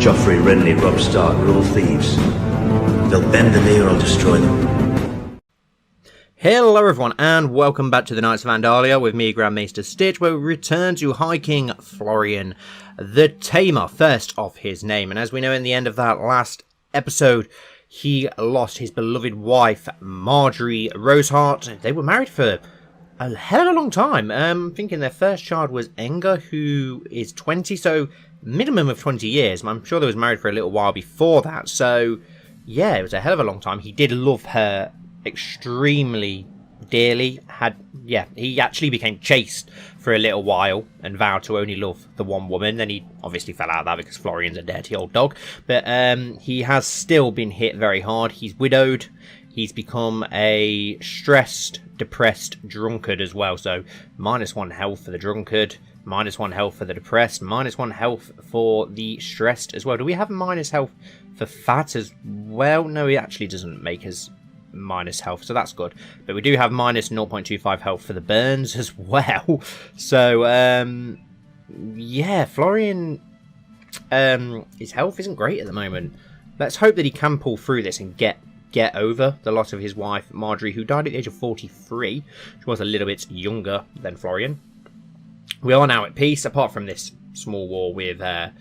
Joffrey, Renly, Robb Stark are all thieves. They'll bend the knee or I'll destroy them. Hello everyone and welcome back to the Knights of Andalia with me, Grand Maester Stitch, where we return to High King Florian the Tamer, first of his name. And as we know, in the end of that last episode, he lost his beloved wife, Marjorie Roseheart. They were married for a hell of a long time. I'm thinking their first child was Enga, who is 20, so minimum of 20 years. I'm sure they was married for a little while before that, so yeah, it was a hell of a long time. He did love her extremely dearly. He actually became chaste for a little while and vowed to only love the one woman. Then he obviously fell out of that because Florian's a dirty old dog. But he has still been hit very hard. He's widowed. He's become a stressed, depressed drunkard as well. So -1 health for the drunkard, -1 health for the depressed, -1 health for the stressed as well. Do we have minus health for fat as well? No, he actually doesn't make us minus health, so that's good. But we do have minus 0.25 health for the burns as well. So yeah, Florian, his health isn't great at the moment. Let's hope that he can pull through this and get over the loss of his wife Marjorie, who died at the age of 43. She was a little bit younger than Florian. We are now at peace, apart from this small war with the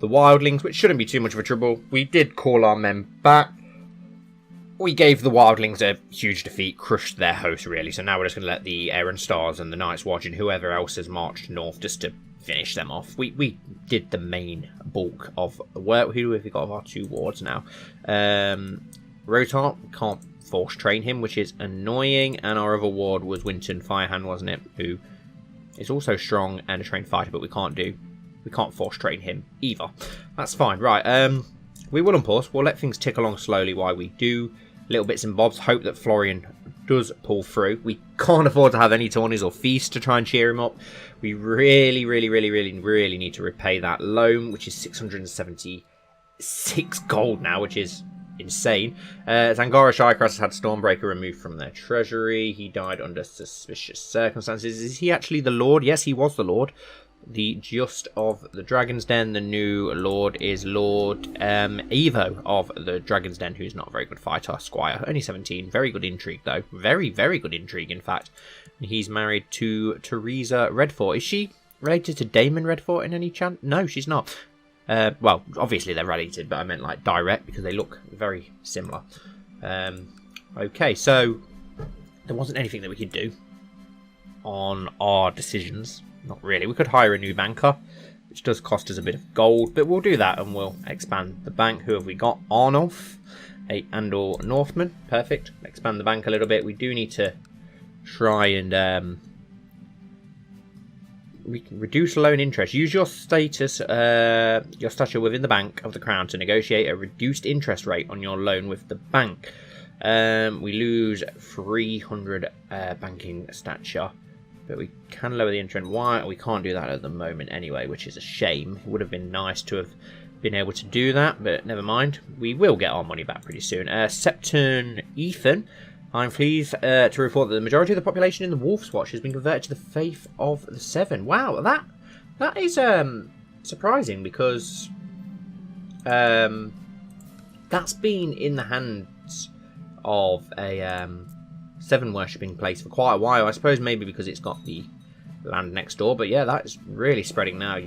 wildlings, which shouldn't be too much of a trouble. We did call our men back. We gave the wildlings a huge defeat, crushed their host really, so now we're just going to let the Aaron Stars and the Night's Watch and whoever else has marched north just to finish them off. We did the main bulk of the work. Who have we got of our 2 wards now? Rotar, can't force train him, which is annoying, and our other ward was Winton Firehand, wasn't it? Who is also strong and a trained fighter, but we can't force train him either. That's fine, right? We will unpause. We'll let things tick along slowly while we do little bits and bobs. Hope that Florian does pull through. We can't afford to have any tourneys or feasts to try and cheer him up. We really need to repay that loan, which is 676 gold now, which is insane. Zangara Shycross has had Stormbreaker removed from their treasury. He died under suspicious circumstances. Is he actually the Lord? Yes, he was the Lord. The Just of the Dragon's Den. The new Lord is Lord Evo of the Dragon's Den, who's not a very good fighter. Squire, only 17. Very good intrigue, though. Very good intrigue, in fact. He's married to Teresa Redfort. Is she related to Daemon Redfort in any chance? No, she's not. Well, obviously they're related, but I meant like direct because they look very similar. Okay, so there wasn't anything that we could do on our decisions. Not really. We could hire a new banker, which does cost us a bit of gold, but we'll do that and we'll expand the bank. Who have we got? Arnulf, a Andor Northman. Perfect. Expand the bank a little bit. We do need to try and we can reduce loan interest. Use your status, your stature within the Bank of the Crown to negotiate a reduced interest rate on your loan with the bank. We lose 300 banking stature, but we can lower the interest. Why? We can't do that at the moment anyway, which is a shame. It would have been nice to have been able to do that, but never mind. We will get our money back pretty soon. Septon Ethan. I'm pleased to report that the majority of the population in the Wolf's Watch has been converted to the faith of the Seven. Wow, that is surprising because that's been in the hands of a Seven worshipping place for quite a while. I suppose maybe because it's got the land next door, but yeah, that is really spreading now.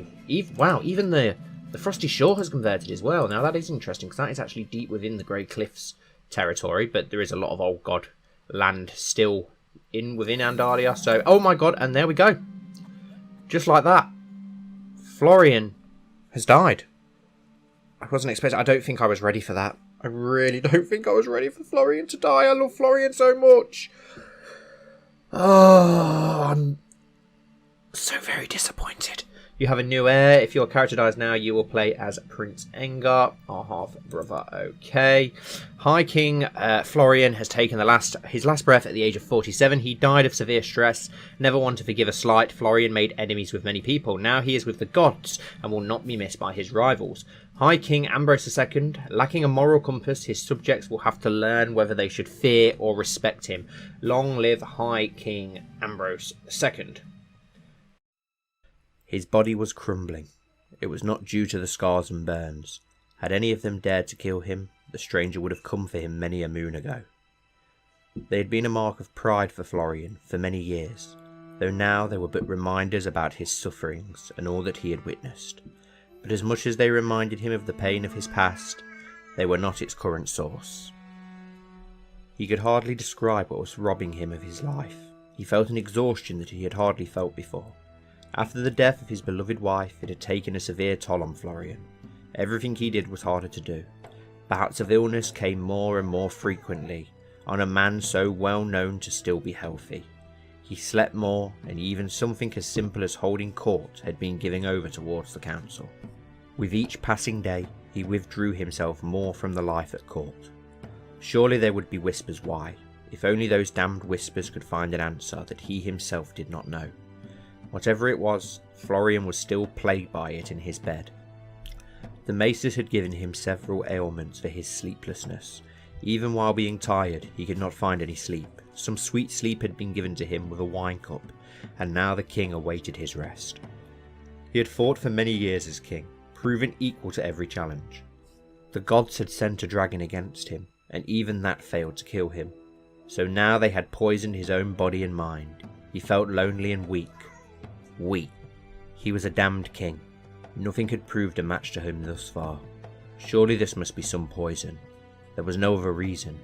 Wow, even the Frosty Shore has converted as well. Now that is interesting because that is actually deep within the Grey Cliffs territory, but there is a lot of old god land still within Andalia. So, oh my god, and there we go. Just like that, Florian has died. I wasn't expecting. I don't think I was ready for that. I really don't think I was ready for Florian to die. I love Florian so much. Oh, I'm so very disappointed. You have a new heir. If your character dies now, you will play as Prince Engar, our half-brother. Okay. High King Florian has taken his last breath at the age of 47. He died of severe stress. Never one to forgive a slight, Florian made enemies with many people. Now he is with the gods and will not be missed by his rivals. High King Ambrose II, lacking a moral compass, his subjects will have to learn whether they should fear or respect him. Long live High King Ambrose II. His body was crumbling. It was not due to the scars and burns. Had any of them dared to kill him, the stranger would have come for him many a moon ago. They had been a mark of pride for Florian for many years, though now they were but reminders about his sufferings and all that he had witnessed. But as much as they reminded him of the pain of his past, they were not its current source. He could hardly describe what was robbing him of his life. He felt an exhaustion that he had hardly felt before. After the death of his beloved wife, it had taken a severe toll on Florian. Everything he did was harder to do. Bouts of illness came more and more frequently on a man so well known to still be healthy. He slept more, and even something as simple as holding court had been giving over towards the council. With each passing day, he withdrew himself more from the life at court. Surely there would be whispers why, if only those damned whispers could find an answer that he himself did not know. Whatever it was, Florian was still plagued by it in his bed. The maesters had given him several ailments for his sleeplessness. Even while being tired, he could not find any sleep. Some sweet sleep had been given to him with a wine cup, and now the king awaited his rest. He had fought for many years as king, proven equal to every challenge. The gods had sent a dragon against him, and even that failed to kill him. So now they had poisoned his own body and mind. He felt lonely and weak. Weak. He was a damned king. Nothing had proved a match to him thus far. Surely this must be some poison. There was no other reason.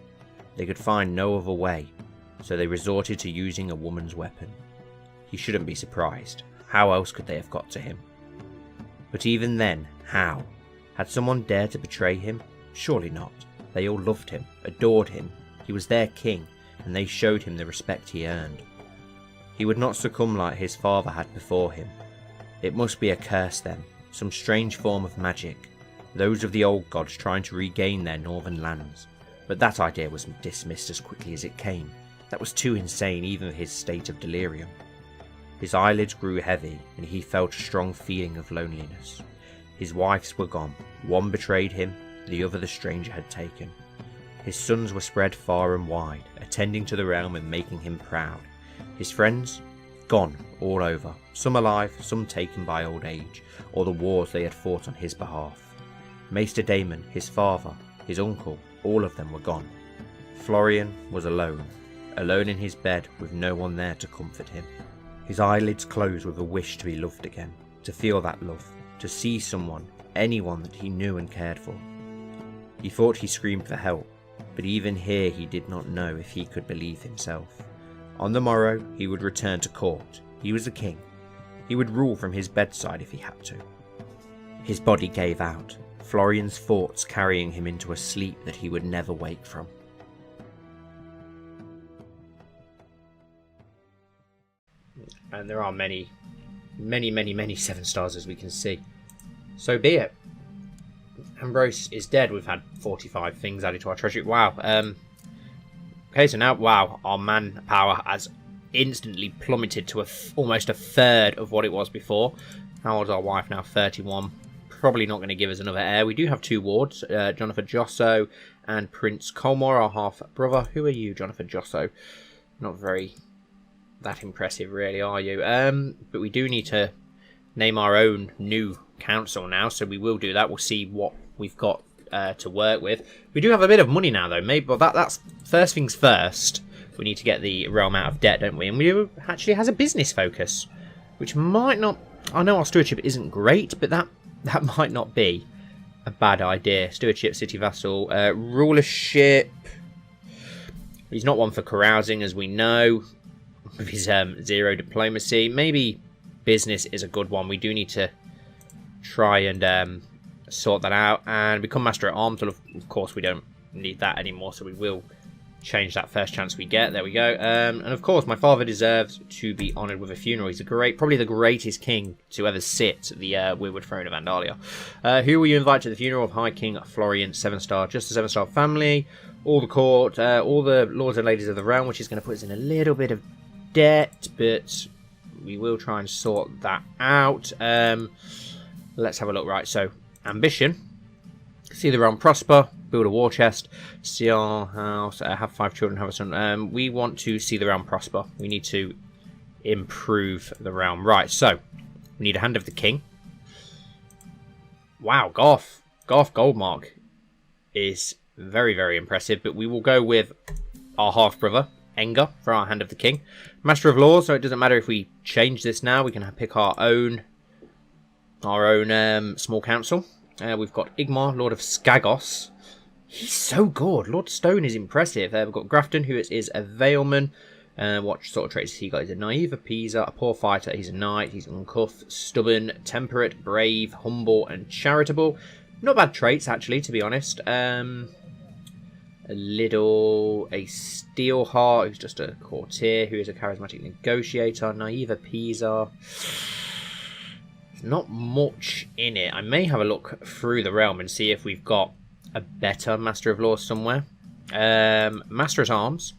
They could find no other way, so they resorted to using a woman's weapon. He shouldn't be surprised. How else could they have got to him? But even then, how? Had someone dared to betray him? Surely not. They all loved him, adored him. He was their king, and they showed him the respect he earned. He would not succumb like his father had before him. It must be a curse then, some strange form of magic, those of the old gods trying to regain their northern lands. But that idea was dismissed as quickly as it came. That was too insane even for his state of delirium. His eyelids grew heavy, and he felt a strong feeling of loneliness. His wives were gone. One betrayed him, the other the stranger had taken. His sons were spread far and wide, attending to the realm and making him proud. His friends? Gone, all over. Some alive, some taken by old age, or the wars they had fought on his behalf. Maester Damon, his father, his uncle, all of them were gone. Florian was alone in his bed with no one there to comfort him. His eyelids closed with a wish to be loved again, to feel that love, to see someone, anyone that he knew and cared for. He thought he screamed for help, but even here he did not know if he could believe himself. On the morrow he would return to court. He was a king. He would rule from his bedside if he had to. His body gave out, Florian's thoughts carrying him into a sleep that he would never wake from. And there are many Seven Stars, as we can see. So be it. Ambrose is dead. We've had 45 things added to our treasury. Wow. Okay, so now, wow, our manpower has instantly plummeted to almost a third of what it was before. How old is our wife now? 31. Probably not going to give us another heir. We do have two wards, Jonathan Josso and Prince Colmore, our half-brother. Who are you, Jonathan Josso? Not very that impressive, really, are you? But we do need to name our own new council now, so we will do that. We'll see what we've got to work with. We do have a bit of money now, though. Maybe, but that's first things first. We need to get the realm out of debt, don't we? And we actually has a business focus, which might not. I know our stewardship isn't great, but that might not be a bad idea. Stewardship, city vassal, rulership. He's not one for carousing, as we know, with his 0 diplomacy. Maybe business is a good one. We do need to try and sort that out and become master at arms. Well, of course, we don't need that anymore, so we will change that first chance we get. There we go. And of course, my father deserves to be honoured with a funeral. He's probably the greatest king to ever sit the Weirwood throne of Andalia. Who will you invite to the funeral of High King Florian Sevenstar? Just the Sevenstar family, all the court, all the lords and ladies of the realm, which is going to put us in a little bit of debt, but we will try and sort that out. Let's have a look. Right, so ambition, see the realm prosper, build a war chest, see our house, have 5 children, have a son. We want to see the realm prosper. We need to improve the realm. Right, so we need a hand of the king. Wow, Goth. Garth Goldmark is very, very impressive, but we will go with our half-brother, Enger, for our Hand of the King. Master of Law, so it doesn't matter if we change this now. We can pick our own small council. We've got Igmar, Lord of Skagos. He's so good. Lord Stone is impressive. We've got Grafton, who is a Valeman. What sort of traits has he got? He's a naive appeaser, a poor fighter. He's a knight. He's uncuffed, stubborn, temperate, brave, humble, and charitable. Not bad traits, actually, to be honest. A Steelheart, who's just a courtier, who is a charismatic negotiator, naive appeaser. There's not much in it. I may have a look through the realm and see if we've got a better Master of Law somewhere. Master at Arms.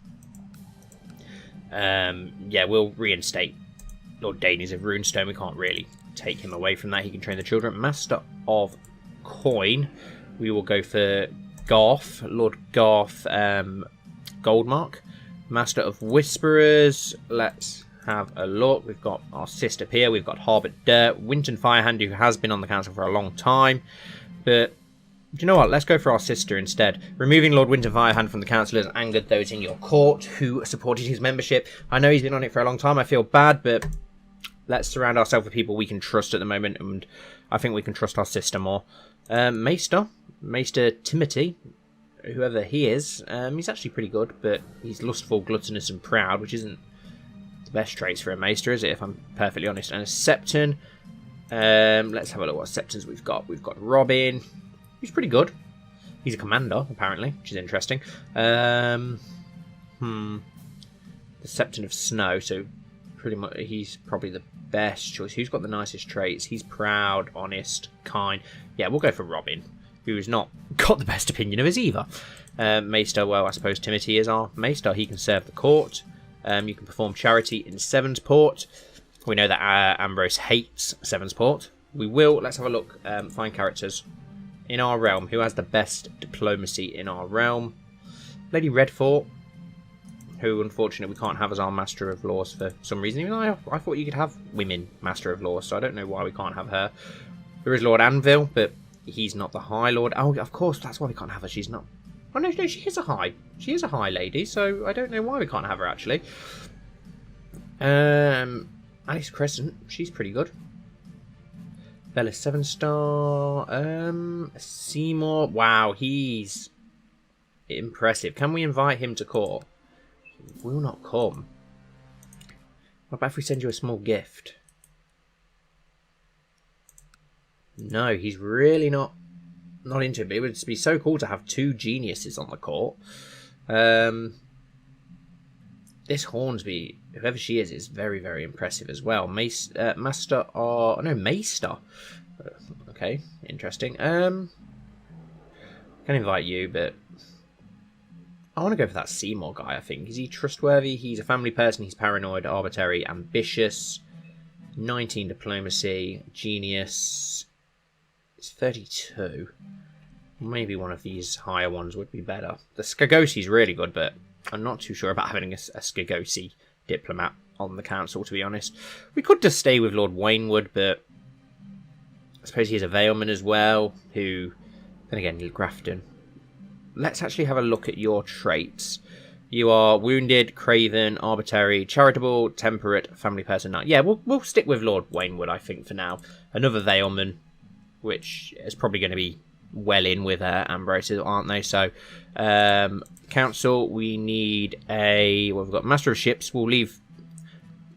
Yeah, we'll reinstate Lord Danes of Runestone. We can't really take him away from that. He can train the children. Master of Coin. We will go for Garth, Lord Garth Goldmark. Master of Whisperers. Let's have a look. We've got our sister here. We've got Harbert Dirt, Winton Firehand, who has been on the council for a long time. But do you know what? Let's go for our sister instead. Removing Lord Winton Firehand from the council has angered those in your court who supported his membership. I know he's been on it for a long time. I feel bad, but let's surround ourselves with people we can trust at the moment, and I think we can trust our sister more. Maester Timothy, whoever he is, he's actually pretty good, but he's lustful, gluttonous, and proud, which isn't the best traits for a Maester, is it, if I'm perfectly honest. And a Septon. Let's have a look what Septons we've got. We've got Robin. He's pretty good. He's a commander, apparently, which is interesting. The Septon of Snow, so pretty much he's probably the best choice. Who's got the nicest traits? He's proud, honest, kind. Yeah, we'll go for Robin, who's not got the best opinion of us either. Maester, well, I suppose Timothy is our Maester. He can serve the court. You can perform charity in Sevensport. We know that Ambrose hates Sevensport. We will, let's have a look, find characters in our realm. Who has the best diplomacy in our realm? Lady Redfort, who unfortunately we can't have as our Master of Laws for some reason. Even though I thought you could have women Master of Laws, so I don't know why we can't have her. There is Lord Anvil, but he's not the High Lord. Oh, of course, that's why we can't have her. She's not. Oh no, she is a high. She is a high lady, so I don't know why we can't have her actually. Alice Crescent, she's pretty good. Bella Sevenstar. Seymour. Wow, he's impressive. Can we invite him to court? He will not come. What about if we send you a small gift? No, he's really not into it. But it would be so cool to have two geniuses on the court. This Hornsby, whoever she is very, very impressive as well. Master. Okay, interesting. Can invite you, but I want to go for that Seymour guy, I think. Is he trustworthy? He's a family person. He's paranoid, arbitrary, ambitious. 19 diplomacy, genius. It's 32. Maybe one of these higher ones would be better. The Skagosi's really good, but I'm not too sure about having a Skagosi diplomat on the council, to be honest. We could just stay with Lord Waynwood, but I suppose he's a Valeman as well, who, then again, Neil Grafton. Let's actually have a look at your traits. You are wounded, craven, arbitrary, charitable, temperate, family person. Yeah, we'll stick with Lord Waynwood, I think, for now. Another Valeman, which is probably going to be well in with Ambrose, aren't they? So, council, we need a... Well, we've got Master of Ships. We'll leave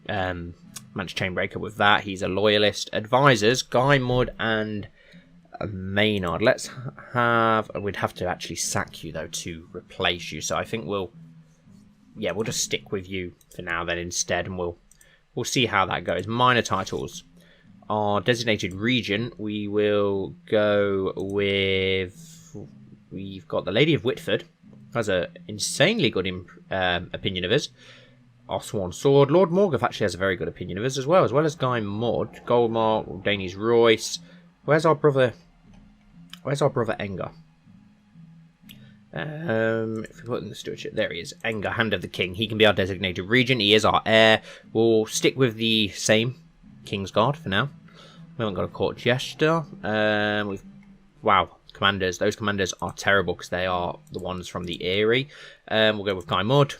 Manch Chainbreaker with that. He's a loyalist. Advisors, Guy Mudd and Maynard. Let's have... We'd have to actually sack you, though, to replace you. So I think we'll just stick with you for now then instead, and we'll see how that goes. Minor titles. Our designated regent, we will go with... We've got the Lady of Whitford. Has an insanely good opinion of us. Our Swan Sword. Lord Morgoth actually has a very good opinion of us as well as Guy Mudd. Goldmark, Danes Royce. Where's our brother Enger? If we put in the stewardship, there he is. Enger, Hand of the King. He can be our designated regent. He is our heir. We'll stick with the same Kingsguard for now. We haven't got a court jester. Wow, commanders. Those commanders are terrible because they are the ones from the Eyrie. We'll go with Guy Mudd.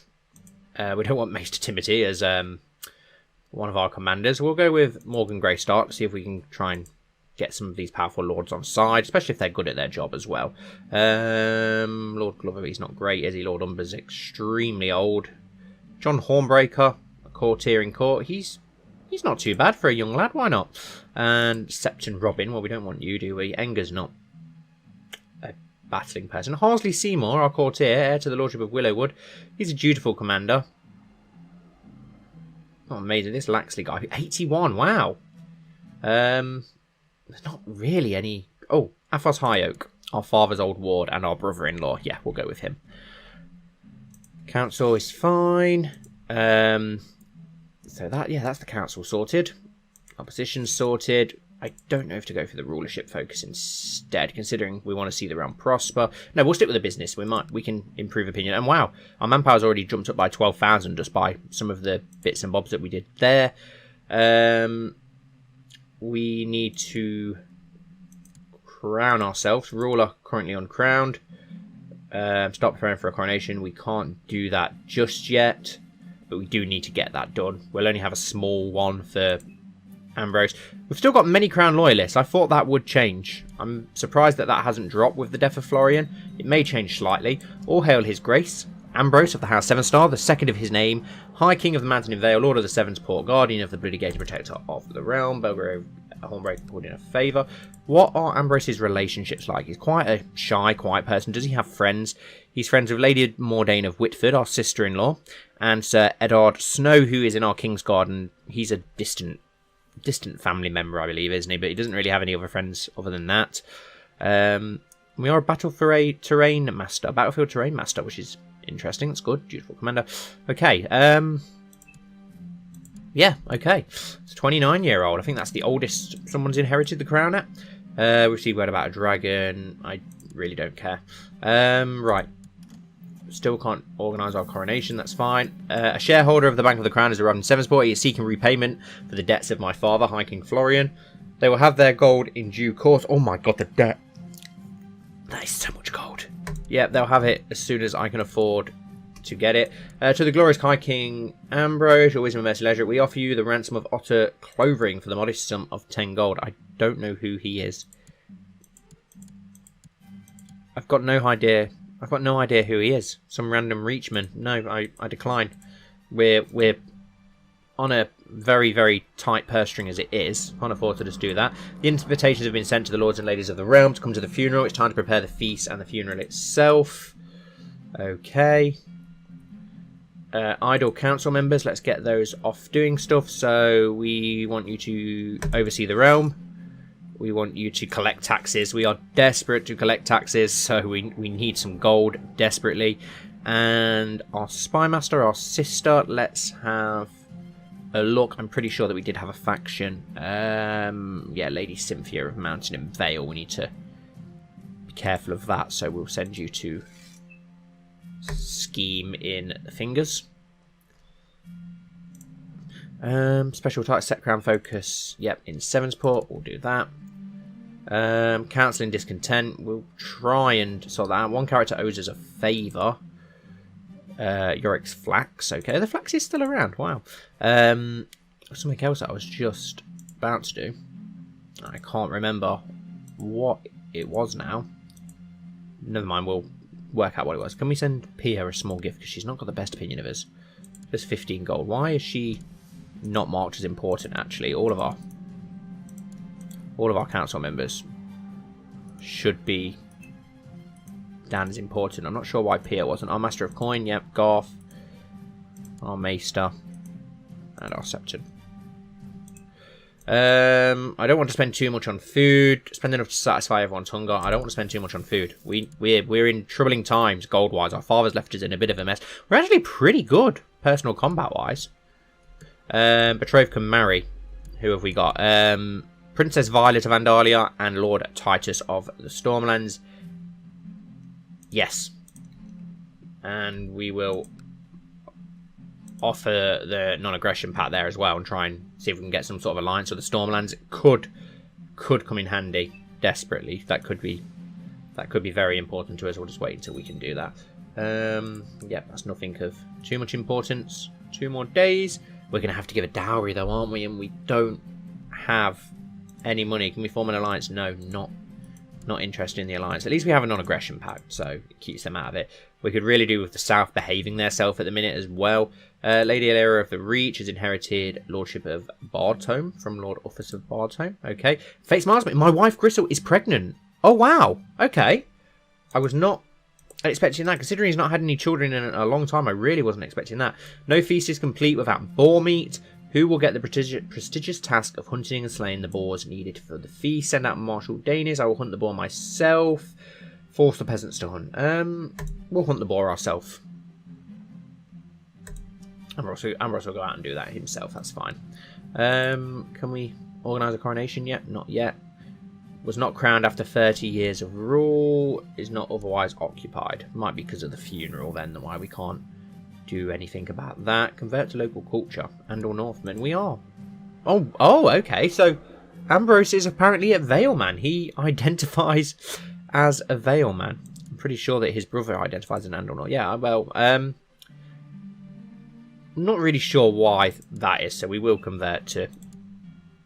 We don't want Maester Timothy as one of our commanders. We'll go with Morgan Greystark to see if we can try and get some of these powerful lords on side, especially if they're good at their job as well. Lord Glover, he's not great, is he? Lord Umber's extremely old. John Hornbreaker, a courtier in court. He's not too bad for a young lad, why not? And Septon Robin, well, we don't want you, do we? Enger's not a battling person. Harsley Seymour, our courtier, heir to the Lordship of Willowwood. He's a dutiful commander. Oh, amazing. This Laxley guy, 81, wow. There's not really any... Oh, Athos High Oak, our father's old ward and our brother-in-law. Yeah, we'll go with him. Council is fine. So that's the council sorted. Opposition sorted. I don't know if to go for the rulership focus instead, considering we want to see the realm prosper. No, we'll stick with the business. We can improve opinion. And wow, our manpower's already jumped up by 12,000 just by some of the bits and bobs that we did there. We need to crown ourselves. Ruler currently uncrowned. Start preparing for a coronation. We can't do that just yet, but we do need to get that done. We'll only have a small one for Ambrose. We've still got many crown loyalists. I thought that would change. I'm surprised that that hasn't dropped with the death of Florian. It may change slightly. All hail his grace. Ambrose of the House Sevenstar, the second of his name, High King of the Mountain in Vale, Lord of the Sevens Port, Guardian of the Bloody Gate, Protector of the Realm, Belgrave, Hornbreaker pulled in a favour. What are Ambrose's relationships like? He's quite a shy, quiet person. Does he have friends? He's friends with Lady Mordain of Whitford, our sister-in-law, and Sir Eddard Snow, who is in our Kingsguard, and he's a distant family member, I believe, isn't he? But he doesn't really have any other friends other than that. We are a battlefield terrain master, which is interesting. That's good. Beautiful commander. Okay. Yeah, okay. It's a 29-year-old. I think that's the oldest someone's inherited the crown at. We received word about a dragon. I really don't care. Right. Still can't organise our coronation. That's fine. A shareholder of the Bank of the Crown is arrived in Sevensport. He is seeking repayment for the debts of my father, High King Florian. They will have their gold in due course. Oh my god, the debt. That is so much gold. Yeah, they'll have it as soon as I can afford to get it. To the glorious High King Ambrose, your wisdom and mercy leisure, we offer you the ransom of Otter Clovering for the modest sum of 10 gold. I don't know who he is. I've got no idea who he is. Some random reachman. No, I decline. We're on a very, very tight purse string as it is. Can't afford to just do that. The invitations have been sent to the lords and ladies of the realm to come to the funeral. It's time to prepare the feast and the funeral itself. Okay. Idle council members, let's get those off doing stuff. So we want you to oversee the realm. We want you to collect taxes. We are desperate to collect taxes, so we need some gold desperately. And our spy master, our sister, let's have a look. I'm pretty sure that we did have a faction. Yeah, Lady Cynthia of Mountain and Vale. We need to be careful of that, so we'll send you to scheme in the fingers. Special type set crown focus. Yep, in Sevensport, we'll do that. Council in discontent. We'll try and sort that out. One character owes us a favour. Yorick's flax. Okay, the flax is still around. Wow. Something else that I was just about to do. I can't remember what it was now. Never mind, we'll work out what it was. Can we send Pia a small gift? Because she's not got the best opinion of us. There's 15 gold. Why is she not marked as important, actually? All of our council members should be down as important. I'm not sure why Pia wasn't. Our Master of Coin, yep. Garth. Our Maester. And our Septon. I don't want to spend too much on food. Spend enough to satisfy everyone's hunger. I don't want to spend too much on food. We're in troubling times, gold-wise. Our father's left us in a bit of a mess. We're actually pretty good, personal combat-wise. Betrothed can marry. Who have we got? Princess Violet of Andalia and Lord Titus of the Stormlands. Yes. And we will offer the non-aggression pact there as well and try and see if we can get some sort of alliance with the Stormlands. It could come in handy desperately. That could be That could be very important to us. We'll just wait until we can do that. Yeah, that's nothing of too much importance. 2 more days. We're going to have to give a dowry though, aren't we? And we don't have any money. Can we form an alliance? No, not interested in the alliance. At least we have a non-aggression pact, so it keeps them out of it. We could really do with the South behaving theirself at the minute as well. Lady Alera of the Reach has inherited Lordship of Bardtome from Lord Uthas of Bardtome. Okay. Fates Marsman. My wife Gristle is pregnant. Oh, wow. Okay. I was not expecting that. Considering he's not had any children in a long time, I really wasn't expecting that. No feast is complete without boar meat. Who will get the prestigious task of hunting and slaying the boars needed for the feast? Send out Marshal Danis. I will hunt the boar myself. Force the peasants to hunt. We'll hunt the boar ourselves. Ambrose will go out and do that himself. That's fine. Can we organise a coronation yet? Not yet. Was not crowned after 30 years of rule. Is not otherwise occupied. Might be because of the funeral then, why we can't do anything about that. Convert to local culture. Andor Northmen. We are. Oh, okay. So Ambrose is apparently a Valeman. He identifies as a Valeman. I'm pretty sure that his brother identifies as an Andor North. Yeah, well, I'm not really sure why that is. So we will convert to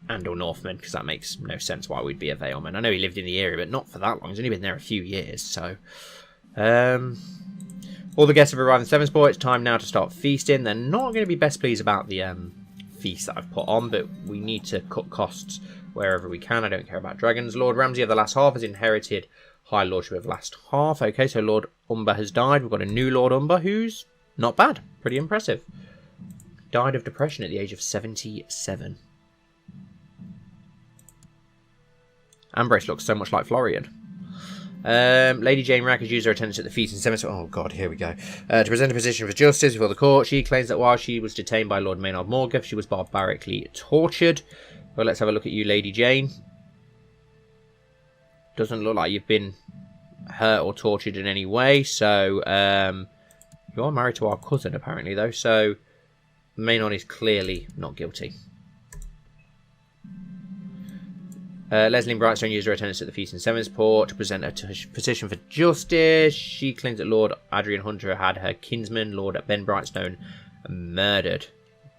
Andor Northman, because that makes no sense why we'd be a Valeman. I know he lived in the area, but not for that long. He's only been there a few years, so all the guests have arrived in Sevenstar. It's time now to start feasting. They're not going to be best pleased about the feast that I've put on, but we need to cut costs wherever we can. I don't care about dragons. Lord Ramsay of the Last Half has inherited High Lordship of Last Half. Okay, so Lord Umber has died. We've got a new Lord Umber who's not bad. Pretty impressive. Died of depression at the age of 77. Ambrose looks so much like Florian. Lady Jane Rack has used her attendance at the feast in Sevenstar. Oh god, here we go. To present a position for justice before the court. She claims that while she was detained by Lord Maynard Morgoth, she was barbarically tortured. Well, let's have a look at you, Lady Jane. Doesn't look like you've been hurt or tortured in any way. So, you are married to our cousin, apparently, though. So, Maynard is clearly not guilty. Leslie Brightstone used her attendance at the feast in Sevenstar to present a petition for justice. She claims that Lord Adrian Hunter had her kinsman, Lord Ben Brightstone, murdered.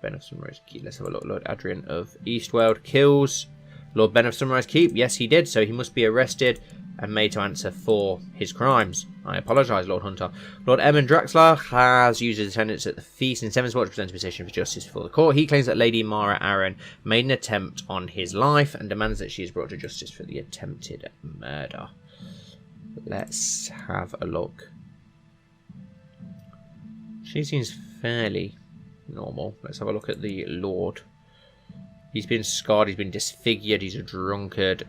Ben of Sunrise Keep. Let's have a look. Lord Adrian of Eastweld kills Lord Ben of Sunrise Keep. Yes, he did. So he must be arrested and made to answer for his crimes. I apologise, Lord Hunter. Lord Edmund Draxler has used his attendance at the feast in Sevenstar to present a petition for justice before the court. He claims that Lady Mara Aaron made an attempt on his life and demands that she is brought to justice for the attempted murder. Let's have a look. She seems fairly normal. Let's have a look at the Lord. He's been scarred, he's been disfigured, he's a drunkard.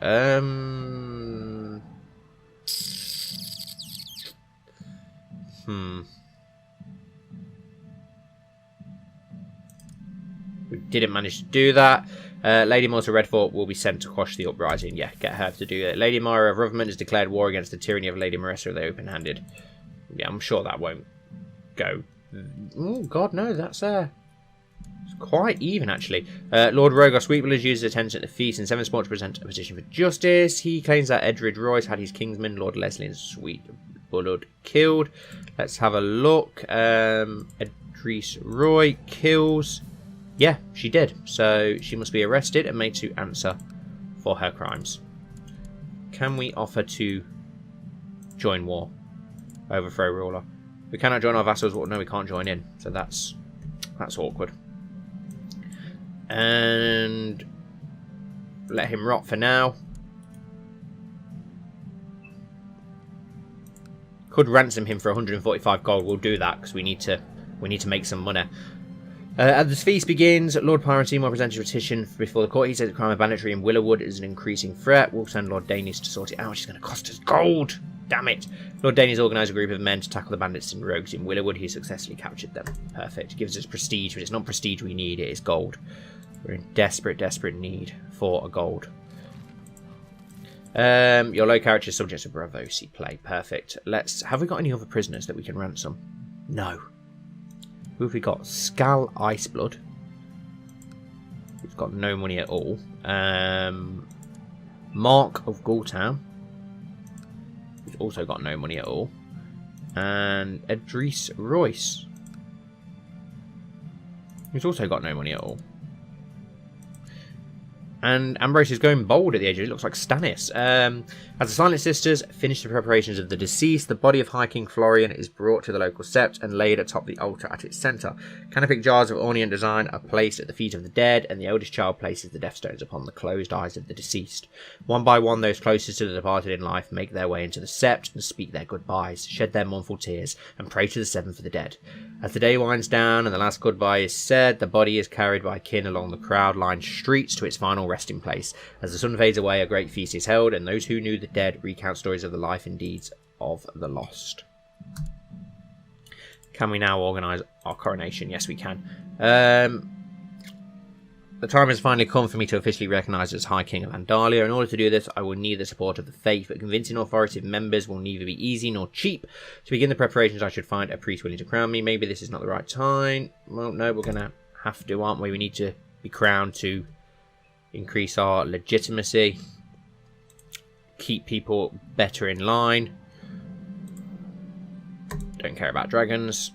We didn't manage to do that. Lady Malta Redfort will be sent to quash the uprising. Yeah, get her to do it. Lady Mara of Ruthermont has declared war against the tyranny of Lady Marissa the Open-Handed. Yeah, I'm sure that won't go. Oh, God, no, that's it's quite even, actually. Lord Rogos Sweetwell has used his attention at the feast in Sevenstar to present a petition for justice. He claims that Edred Royce had his kingsman, Lord Leslie and Sweetblood, killed. Let's have a look. Edrice Roy kills. Yeah, she did. So she must be arrested and made to answer for her crimes. Can we offer to join war? Overthrow ruler. We cannot join our vassals. Well, no, we can't join in. So that's awkward. And let him rot for now. Could ransom him for 145 gold. We'll do that because we need to make some money. As the feast begins, Lord Pyroteam will present a petition before the court. He says the crime of banditry in Willowwood is an increasing threat. We'll send Lord Danis to sort it out. She's going to cost us gold. Damn it. Lord Danis organised a group of men to tackle the bandits and rogues in Willowwood. He successfully captured them. Perfect. Gives us prestige, but it's not prestige we need. It is gold. We're in desperate need for a gold. Your low character is subject to Bravosi play. Perfect. Have we got any other prisoners that we can ransom? No. Who have we got? Skal Iceblood. We've got no money at all. Mark of Gultown. also got no money at all. And Edris Royce, who's also got no money at all. And Ambrose is going bold at the age of it. Looks like Stannis. As the Silent Sisters finish the preparations of the deceased, the body of High King Florian is brought to the local sept and laid atop the altar at its centre. Canopic jars of ornate design are placed at the feet of the dead, and the eldest child places the death stones upon the closed eyes of the deceased. One by one, those closest to the departed in life make their way into the sept and speak their goodbyes, shed their mournful tears, and pray to the seven for the dead. As the day winds down and the last goodbye is said, the body is carried by kin along the crowd-lined streets to its final resting place. As the sun fades away, a great feast is held, and those who knew the dead recount stories of the life and deeds of the lost. Can we now organise our coronation? Yes, we can. The time has finally come for me to officially recognise as High King of Andalia. In order to do this, I will need the support of the faith, but convincing authoritative members will neither be easy nor cheap. To begin the preparations, I should find a priest willing to crown me. Maybe this is not the right time. Well, no, we're going to have to, aren't we? We need to be crowned to increase our legitimacy, keep people better in line. Don't care about dragons.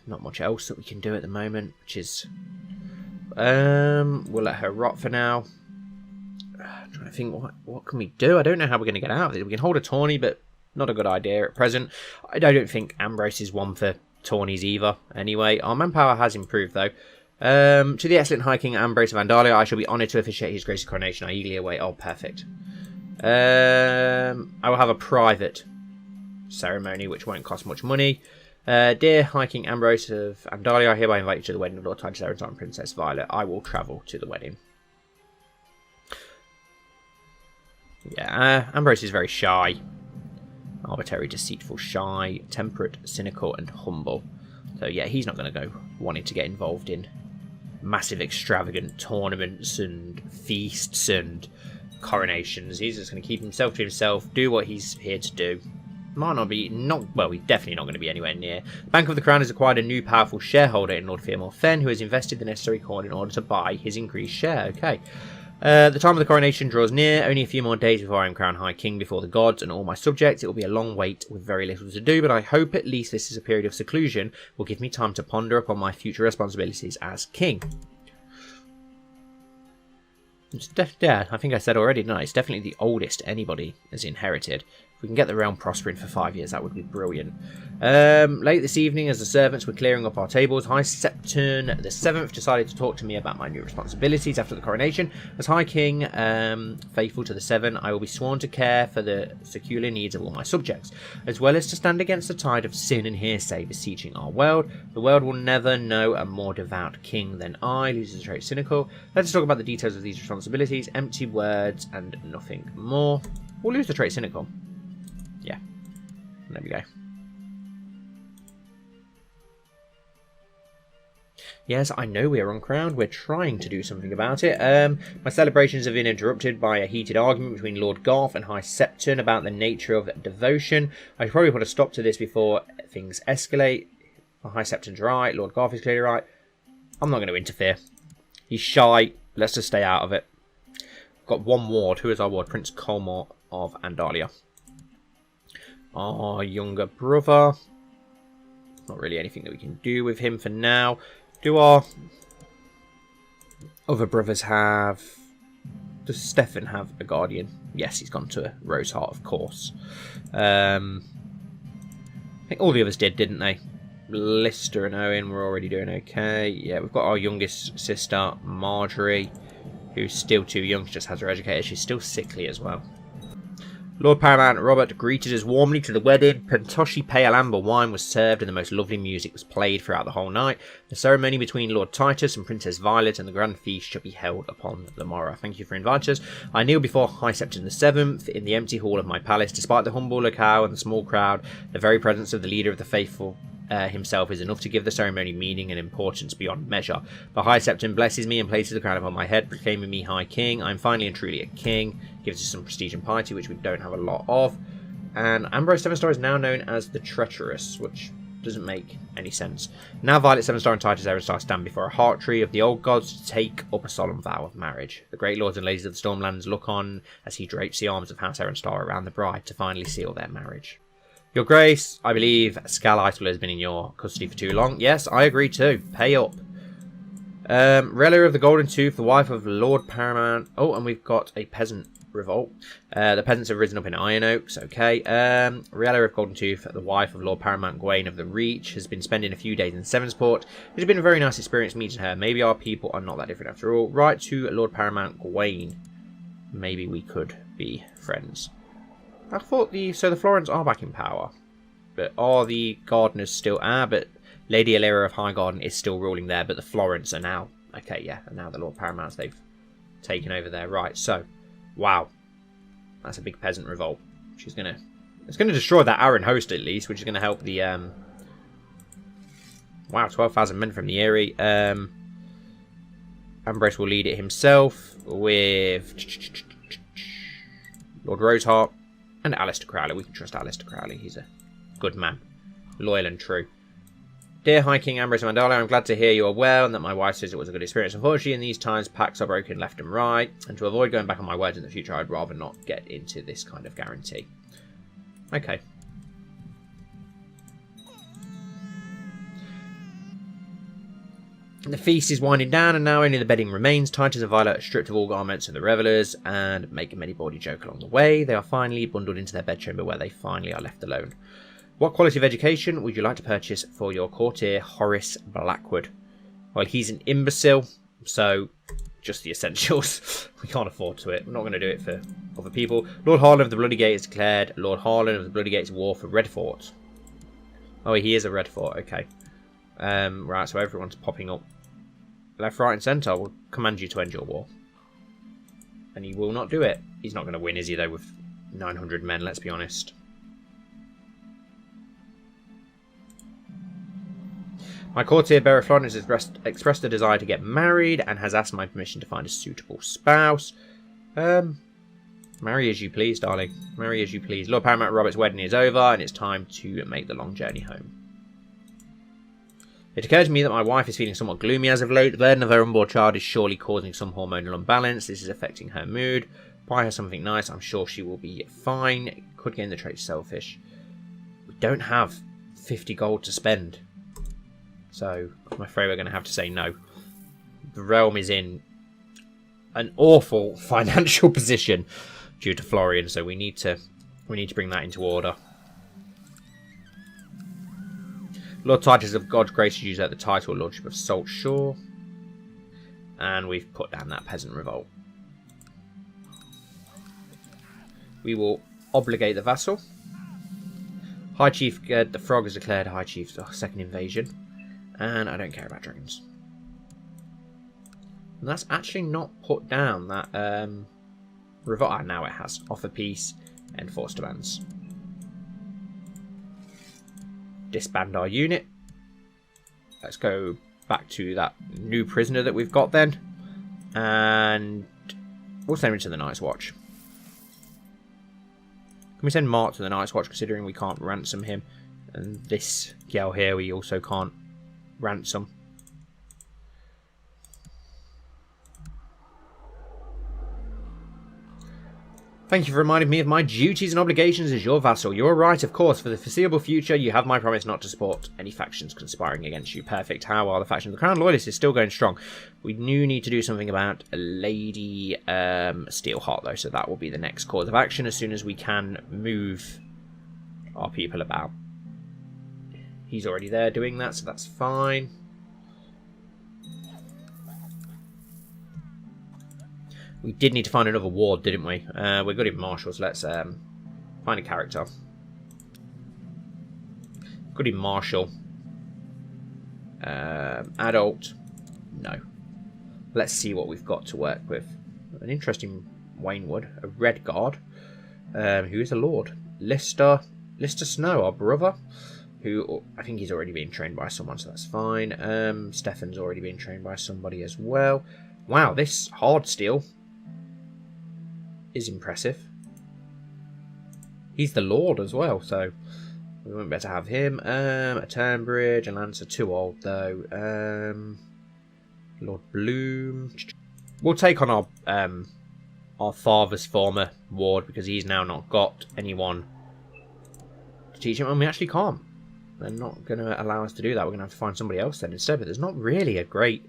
Not much else that we can do at the moment, which is we'll let her rot for now. I'm trying to think what can we do. I don't know how we're going to get out of it. We can hold a tourney, but not a good idea at present. I don't think Ambrose is one for tourneys either. Anyway, our manpower has improved though. To the excellent High King Ambrose of Andalia, I shall be honoured to officiate his grace's coronation. I eagerly await. Oh, perfect. I will have a private ceremony, which won't cost much money. Dear High King Ambrose of Andalia, I hereby invite you to the wedding of Lord Titus and Princess Violet. I will travel to the wedding. Yeah, Ambrose is very shy. Arbitrary, deceitful, shy, temperate, cynical, and humble. So yeah, he's not going to go wanting to get involved in massive, extravagant tournaments and feasts and coronations. He's just going to keep himself to himself, do what he's here to do. Might not be, well, he's definitely not going to be anywhere near. Bank of the Crown has acquired a new powerful shareholder in Lord Fearmore Fen, who has invested the necessary coin in order to buy his increased share. Okay. The time of the coronation draws near. Only a few more days before I am crowned High King before the gods and all my subjects. It will be a long wait with very little to do, but I hope at least this is a period of seclusion will give me time to ponder upon my future responsibilities as King. Yeah, I think I said already, no, it's definitely the oldest anybody has inherited. If we can get the realm prospering for 5 years, that would be brilliant. Late this evening, as the servants were clearing up our tables, High Septurn the 7th decided to talk to me about my new responsibilities after the coronation. As High King, faithful to the Seven, I will be sworn to care for the secular needs of all my subjects, as well as to stand against the tide of sin and hearsay beseeching our world. The world will never know a more devout king than I. Loses the trait cynical. Let us talk about the details of these responsibilities. Empty words and nothing more. We'll lose the trait cynical. Yeah, there we go. Yes, I know we are uncrowned. We're trying to do something about it. My celebrations have been interrupted by a heated argument between Lord Garth and High Septurn about the nature of devotion. I should probably put a stop to this before things escalate. High Septurn's right. Lord Garth is clearly right. I'm not going to interfere. He's shy. Let's just stay out of it. Got one ward. Who is our ward? Prince Colmore of Andalia. Our younger brother. Not really anything that we can do with him for now. Do our other brothers have... Does Stefan have a guardian? Yes, he's gone to Roseheart, of course. I think all the others did, didn't they? Lister and Owen were already doing okay. Yeah, we've got our youngest sister, Marjorie, who's still too young. She just has her educator. She's still sickly as well. Lord Paramount Robert greeted us warmly to the wedding. Pentoshi pale amber wine was served and the most lovely music was played throughout the whole night. The ceremony between Lord Titus and Princess Violet and the grand feast shall be held upon the morrow. Thank you for inviting us. I kneel before High Septon the 7th in the empty hall of my palace. Despite the humble locale and the small crowd, the very presence of the leader of the faithful himself is enough to give the ceremony meaning and importance beyond measure. The High Septon blesses me and places the crown upon my head, proclaiming me High King. I am finally and truly a king. Gives us some prestige and piety, which we don't have a lot of. And Ambrose Sevenstar is now known as the Treacherous, which Doesn't make any sense. Now Violet Sevenstar and Titus Erenstar stand before a heart tree of the old gods to take up a solemn vow of marriage. The great lords and ladies of the Stormlands look on as he drapes the arms of House Sevenstar around the bride to finally seal their marriage. Your Grace, I believe Scalitel has been in your custody for too long. Yes, I agree too. Pay up. Relic of the Golden Tooth, the wife of Lord Paramount. Oh, and we've got a peasant revolt. The peasants have risen up in Iron Oaks. Okay. Relic of Golden Tooth, the wife of Lord Paramount Gawain of the Reach, has been spending a few days in Sevensport. It has been a very nice experience meeting her. Maybe our people are not that different after all. Right to Lord Paramount Gawain. Maybe we could be friends. I thought the Florins are back in power, but are the Gardeners still? But Lady Illyria of Highgarden is still ruling there, but the Florins are now... Okay, yeah, and now the Lord Paramounts, they've taken over there. Right, so... Wow. That's a big peasant revolt. It's going to destroy that Arryn host, at least, which is going to help the... Wow, 12,000 men from the Eyrie. Ambrose will lead it himself with... Lord Roseheart and Alistair Crowley. We can trust Alistair Crowley. He's a good man. Loyal and true. Dear High King Ambrose of Andalia, I'm glad to hear you are well and that my wife says it was a good experience. Unfortunately, in these times, pacts are broken left and right, and to avoid going back on my words in the future, I'd rather not get into this kind of guarantee. Okay. The feast is winding down, and now only the bedding remains. Titus and Violet are stripped of all garments of the revellers and make a many bawdy joke along the way. They are finally bundled into their bedchamber where they finally are left alone. What quality of education would you like to purchase for your courtier, Horace Blackwood? Well, he's an imbecile, so just the essentials. We can't afford to it. We're not going to do it for other people. Lord Harlan of the Bloody Gate has declared Lord Harlan of the Bloody Gate's war for Redfort. Oh, he is a Redfort. Okay. Right, so everyone's popping up left, right, and centre. Will command you to end your war. And he will not do it. He's not going to win, is he, though, with 900 men, let's be honest. My courtier, Bera Florence, has expressed a desire to get married and has asked my permission to find a suitable spouse. Marry as you please, darling. Marry as you please. Lord Paramount Robert's wedding is over and it's time to make the long journey home. It occurred to me that my wife is feeling somewhat gloomy as of late. The burden of her unborn child is surely causing some hormonal imbalance. This is affecting her mood. Buy her something nice. I'm sure she will be fine. Could gain the trait selfish. We don't have 50 gold to spend. So, I'm afraid we're going to have to say no. The realm is in an awful financial position due to Florian, so we need to bring that into order. Lord Titus of God's Grace used the title Lordship of Salt Shore. And we've put down that peasant revolt. We will obligate the vassal. High Chief Gerd the Frog has declared High Chief's second invasion. And I don't care about dragons. And that's actually not put down that revolt. Ah, now it has. Offer peace, enforce demands. Disband our unit. Let's go back to that new prisoner that we've got then. And we'll send him to the Night's Watch. Can we send Mark to the Night's Watch considering we can't ransom him? And this gal here we also can't ransom. Thank you for reminding me of my duties and obligations as your vassal. You are right, of course. For the foreseeable future, you have my promise not to support any factions conspiring against you. Perfect. How are the factions? The Crown Loyalists is still going strong. We do need to do something about Lady Steelheart, though, so that will be the next course of action as soon as we can move our people about. He's already there doing that, so that's fine. We did need to find another ward, didn't we? We're good in marshals. Let's find a character. Good in marshal. Adult. No. Let's see what we've got to work with. An interesting Waynwood. A red guard. Who is a lord? Lister Snow, our brother. Who, I think he's already been trained by someone, so that's fine. Stefan's already been trained by somebody as well. Wow, this hard steel is impressive. He's the Lord as well, so We won't be able to have him. A Turnbridge, a Lancer, too old though. Lord Bloom. We'll take on our father's former ward because he's now not got anyone to teach him, and we actually can't. They're not going to allow us to do that. We're going to have to find somebody else then instead. But there's not really a great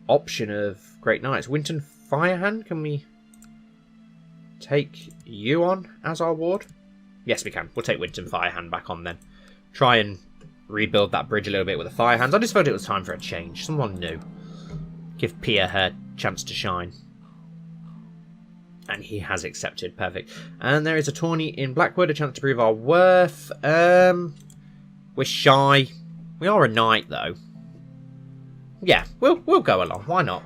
option of great knights. Winton Firehand, can we take you on as our ward? Yes, we can. We'll take Winton Firehand back on then. Try and rebuild that bridge a little bit with the Firehands. I just felt it was time for a change. Someone new. Give Pia her chance to shine. And he has accepted. Perfect. And there is a tourney in Blackwood. A chance to prove our worth. We're shy. We are a knight, though. Yeah, we'll go along. Why not?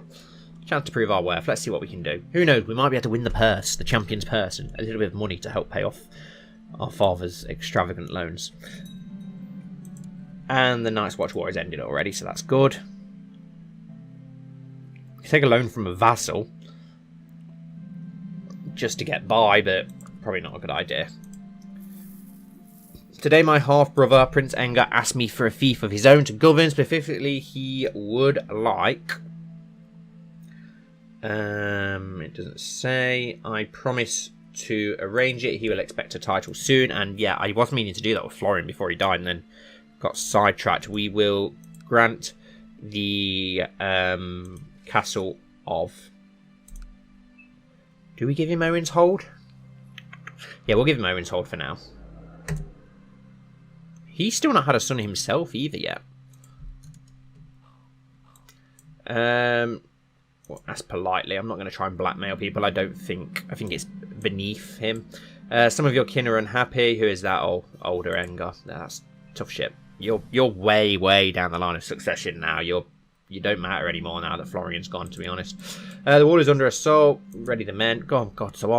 Chance to prove our worth. Let's see what we can do. Who knows? We might be able to win the purse. The champion's purse. And a little bit of money to help pay off our father's extravagant loans. And the Night's Watch War has ended already, so that's good. Take a loan from a vassal just to get by, but probably not a good idea. Today my half-brother, Prince Engar, asked me for a fief of his own to govern. Specifically, he would like... it doesn't say. I promise to arrange it. He will expect a title soon. And yeah, I was meaning to do that with Florian before he died and then got sidetracked. We will grant the castle of... Do we give him Owen's Hold? Yeah, we'll give him Owen's Hold for now. He's still not had a son himself either yet. Well, that's politely. I'm not going to try and blackmail people. I think it's beneath him. Some of your kin are unhappy. Who is that? Oh, older Engar. That's tough shit. You're way down the line of succession now. You don't matter anymore now that Florian's gone, to be honest. The wall is under assault. Ready the men. God, so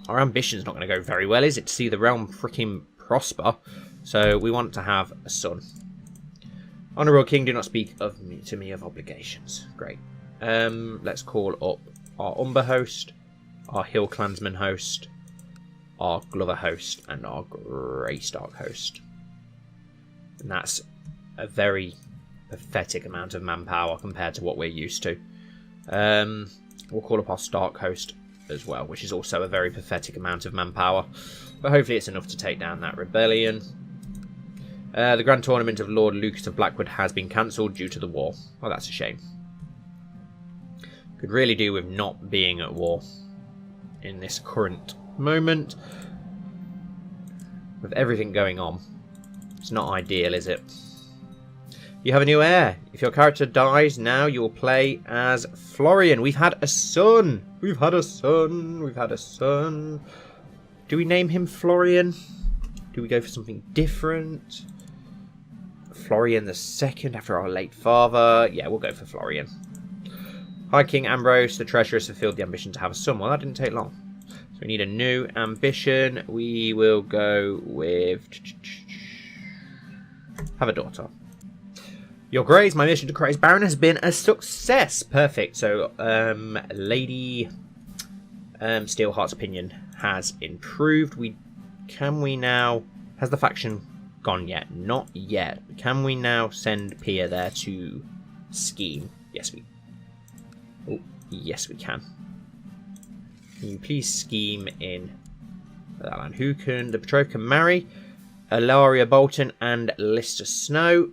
our ambition's not going to go very well, is it? To see the realm freaking prosper. So we want to have a son. Honourable King, do not speak to me of obligations. Great. Let's call up our Umber host, our Hill Clansman host, our Glover host, and our Greystark host. And that's a very pathetic amount of manpower compared to what we're used to. We'll call up our Stark host as well, which is also a very pathetic amount of manpower. But hopefully it's enough to take down that rebellion. The Grand Tournament of Lord Lucas of Blackwood has been cancelled due to the war. Oh, that's a shame. Could really do with not being at war in this current moment. With everything going on. It's not ideal, is it? You have a new heir. If your character dies now, you will play as Florian. We've had a son. We've had a son. We've had a son. Do we name him Florian? Do we go for something different? Florian the Second after our late father. Yeah, we'll go for Florian. Hi, King Ambrose. The treasurer has fulfilled the ambition to have a son. Well, that didn't take long. So we need a new ambition. We will go with... have a daughter. Your Grace, my mission to Christ Baron has been a success. Perfect. So, Lady Steelheart's opinion has improved. Can we now... Has the faction gone yet? Not yet. Can we now send Pia there to scheme? Yes, yes, we can. Can you please scheme in that line? Who can... The betrothed can marry? Ilaria Bolton and Lister Snow.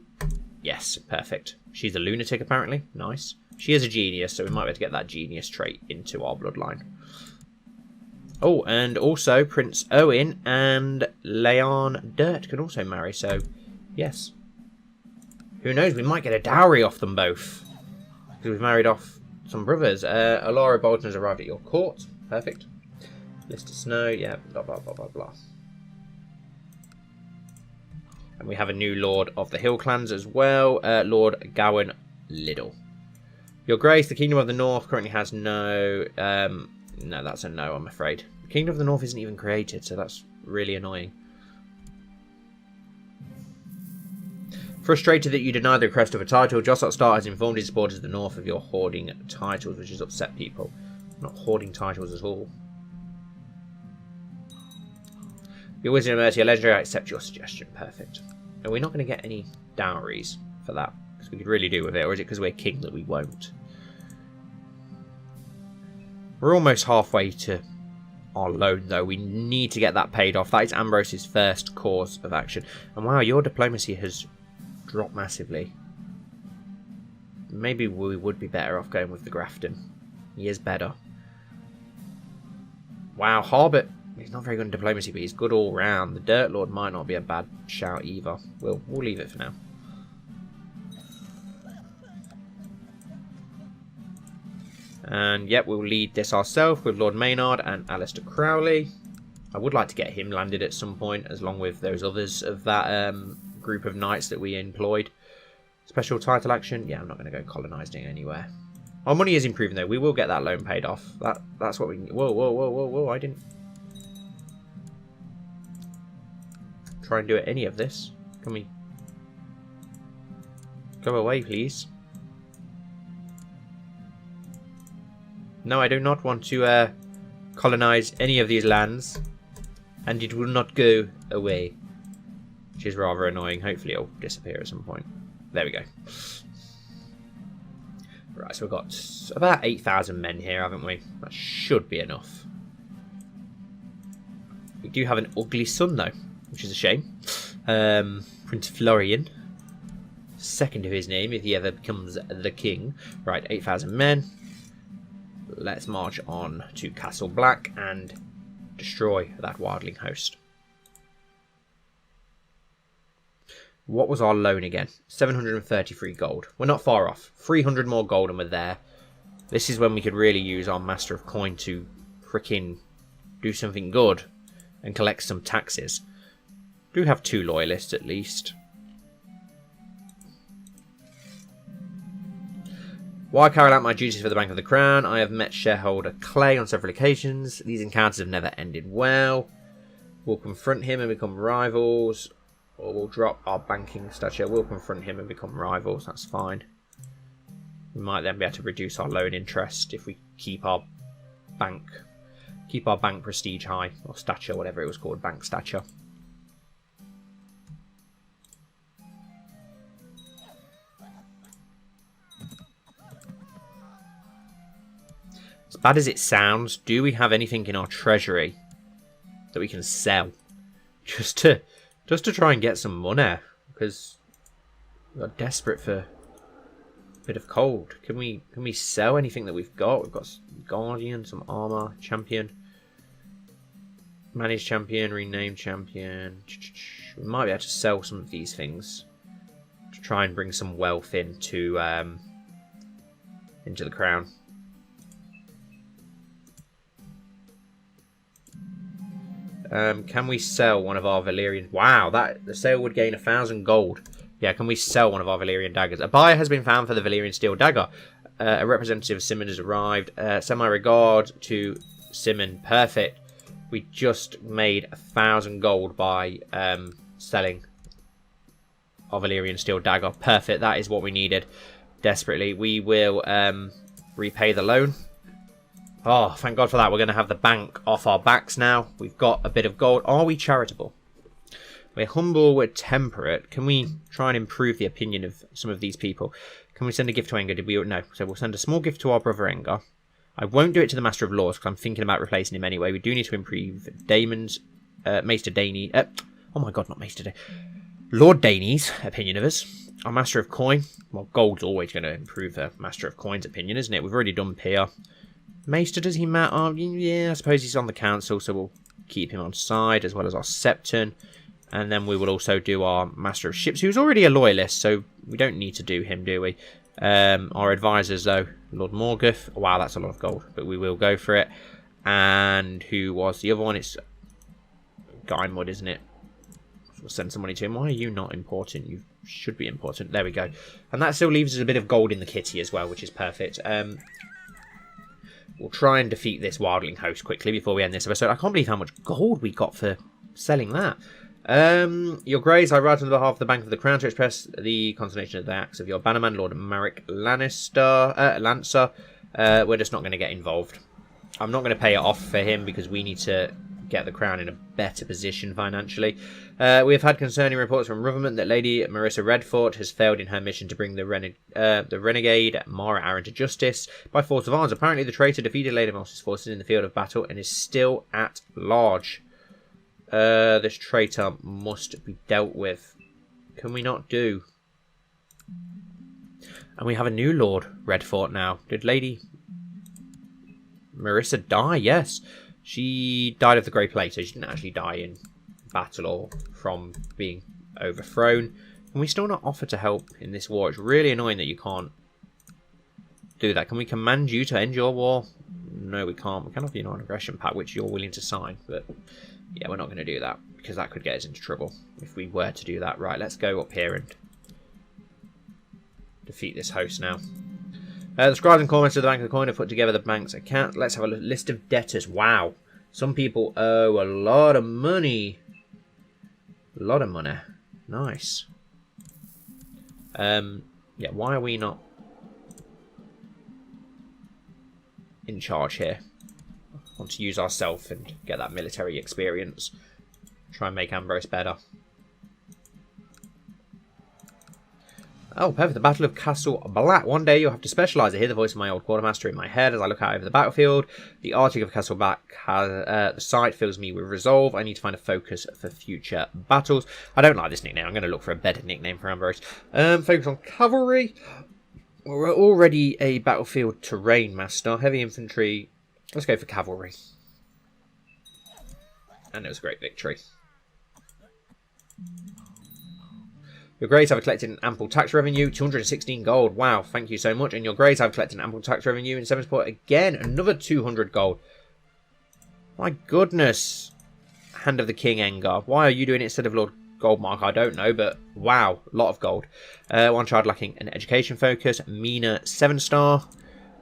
Yes, perfect. She's a lunatic, apparently. Nice. She is a genius, so we might be able to get that genius trait into our bloodline. Oh, and also Prince Owen and Leon Dirt can also marry, so yes. Who knows, we might get a dowry off them both. Because we've married off some brothers. Ilaria Bolton has arrived at your court. Perfect. Lister Snow, yeah, blah, blah, blah, blah, blah. And we have a new Lord of the Hill Clans as well, Lord Gawain Liddell. Your Grace, the Kingdom of the North currently has no... no, that's a no, I'm afraid. The Kingdom of the North isn't even created, so that's really annoying. Frustrated that you deny the request of a title, Jossot Star has informed his supporters of the North of your hoarding titles, which has upset people. Not hoarding titles at all. Your Wizard of Mercy, a legendary, I accept your suggestion. Perfect. Are we not going to get any dowries for that? Because we could really do with it. Or is it because we're king that we won't? We're almost halfway to our loan, though. We need to get that paid off. That is Ambrose's first course of action. And wow, your diplomacy has dropped massively. Maybe we would be better off going with the Grafton. He is better. Wow, Harbert, he's not very good in diplomacy, but he's good all round. The Dirt Lord might not be a bad shout either. We'll leave it for now. And yep, we'll lead this ourselves with Lord Maynard and Alistair Crowley. I would like to get him landed at some point, as long with those others of that group of knights that we employed. Special title action. Yeah, I'm not going to go colonising anywhere. Our money is improving though. We will get that loan paid off. That's what we. Whoa! I didn't try and do any of this. Can we go away, please? No, I do not want to colonize any of these lands, and it will not go away, which is rather annoying. Hopefully it'll disappear at some point. There we go. Right, so we've got about 8,000 men here, haven't we? That should be enough. We do have an ugly son, though, which is a shame. Prince Florian. Second of his name, if he ever becomes the king. Right, 8,000 men. Let's march on to Castle Black and destroy that wildling host. What was our loan again? 733 gold. We're not far off. 300 more gold and we're there. This is when we could really use our Master of Coin to frickin' do something good and collect some taxes. Do have 2 loyalists at least. While I carry out my duties for the Bank of the Crown, I have met shareholder Clay on several occasions. These encounters have never ended well. We'll confront him and become rivals. Or we'll drop our banking stature. We'll confront him and become rivals. That's fine. We might then be able to reduce our loan interest if we keep our bank prestige high, or stature, whatever it was called, bank stature. As bad as it sounds, do we have anything in our treasury that we can sell? Just to try and get some money, because we're desperate for a bit of gold. Can we sell anything that we've got? We've got Guardian, some armor, champion, managed champion, renamed champion. We might be able to sell some of these things to try and bring some wealth into the crown. Can we sell one of our Valyrian... Wow, the sale would gain 1,000 gold. Yeah, can we sell one of our Valyrian daggers? A buyer has been found for the Valyrian steel dagger. A representative of Simon has arrived. Send my regard to Simon. Perfect. We just made 1,000 gold by selling our Valyrian steel dagger. Perfect. That is what we needed desperately. We will repay the loan. Oh, thank God for that. We're going to have the bank off our backs now. We've got a bit of gold. Are we charitable? We're humble, we're temperate. Can we try and improve the opinion of some of these people? Can we send a gift to Engar? Did we? No. So we'll send a small gift to our brother Engar. I won't do it to the Master of Laws because I'm thinking about replacing him anyway. We do need to improve Damon's, Maester Daney. Oh my God, not Maester Daney. Lord Daney's opinion of us. Our Master of Coin. Well, gold's always going to improve the Master of Coin's opinion, isn't it? We've already done Pier. Maester, does he matter? Yeah, I suppose he's on the council, so we'll keep him on side, as well as our Septon. And then we will also do our Master of Ships, who's already a loyalist, so we don't need to do him, do we? Our advisors, though, Lord Morgoth. Wow, that's a lot of gold, but we will go for it. And who was the other one? It's Guymud, isn't it? We'll send some money to him. Why are you not important? You should be important. There we go. And that still leaves us a bit of gold in the kitty as well, which is perfect. We'll try and defeat this wildling host quickly before we end this episode. I can't believe how much gold we got for selling that. Your Grace, I write on behalf of the Bank of the Crown to express the consolidation of the acts of your bannerman, Lord Marek Lannister. We're just not going to get involved. I'm not going to pay it off for him because we need to get the crown in a better position financially. We have had concerning reports from Rutherford that Lady Marissa Redfort has failed in her mission to bring the renegade Mara Aaron to justice by force of arms. Apparently the traitor defeated Lady Moss's forces in the field of battle and is still at large. This traitor must be dealt with. Can we not do? And we have a new Lord Redfort now. Did Lady Marissa die? Yes. She died of the Grey Plague, so she didn't actually die in battle or from being overthrown. Can we still not offer to help in this war? It's really annoying that you can't do that. Can we command you to end your war? No, we can't. We can offer you an non-aggression pact, which you're willing to sign. But yeah, we're not going to do that because that could get us into trouble if we were to do that. Right, let's go up here and defeat this host now. The scribes and corners of the Bank of the Coin have put together the bank's account. Let's have a list of debtors. Wow. Some people owe a lot of money. A lot of money. Nice. Yeah, why are we not in charge here? I want to use ourselves and get that military experience. Try and make Ambrose better. Oh, perfect. The Battle of Castle Black. One day you'll have to specialise. I hear the voice of my old quartermaster in my head as I look out over the battlefield. The Arctic of Castle Black has the sight fills me with resolve. I need to find a focus for future battles. I don't like this nickname. I'm going to look for a better nickname for Ambrose. Focus on cavalry. We're already a battlefield terrain master. Heavy infantry. Let's go for cavalry. And it was a great victory. Your grades have collected an ample tax revenue, 216 gold. Wow, thank you so much. And your grades have collected an ample tax revenue in Sevenstar. Again, another 200 gold. My goodness. Hand of the King, Engar. Why are you doing it instead of Lord Goldmark? I don't know, but wow, a lot of gold. One child lacking an education focus. Mina 7-star.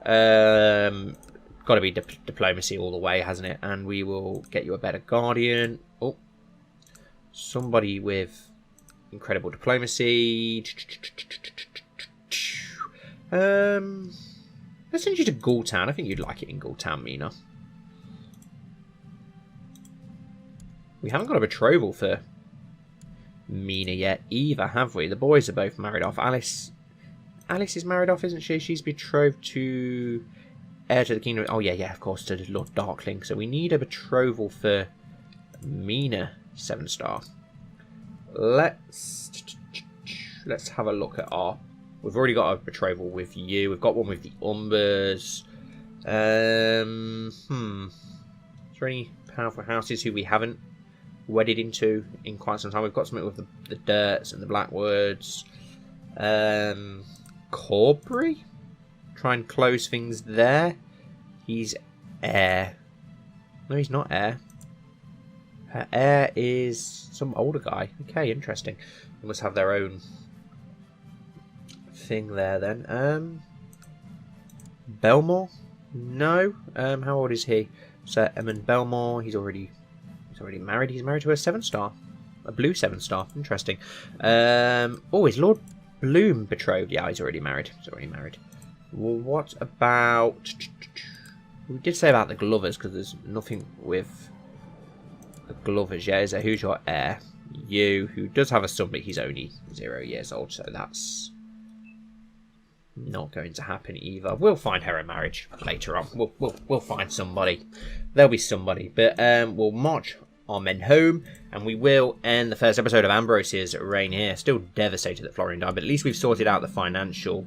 Got to be diplomacy all the way, hasn't it? And we will get you a better guardian. Oh, somebody with incredible diplomacy. Let's send you to Ghoultown. I think you'd like it in Ghoultown, Mina. We haven't got a betrothal for Mina yet either, have we? The boys are both married off. Alice is married off, isn't she? She's betrothed to heir to the kingdom. Oh yeah, of course, to Lord Darkling. So we need a betrothal for Mina 7-star. Let's have a look at our... We've already got a betrothal with you. We've got one with the Umbers. Is there any powerful houses who we haven't wedded into in quite some time? We've got something with the Dirts and the Blackwoods. Corbury? Try and close things there. He's heir. No, he's not heir. Her heir is some older guy. Okay, interesting. They must have their own thing there then. Belmore? No. How old is he? Sir Emmond Belmore. He's already married. He's married to a 7-star. A blue 7-star. Interesting. Oh, is Lord Bloom betrothed? Yeah, he's already married. Well, what about... We did say about the Glovers, because there's nothing with the Glovers yet. Is there? Who's your heir? You, who does have a son, but he's only 0 years old, so that's not going to happen either. We'll find her a marriage later on. We'll find somebody. There'll be somebody. But we'll march our men home, and we will end the first episode of Ambrose's reign here. Still devastated that Florian died, but at least we've sorted out the financial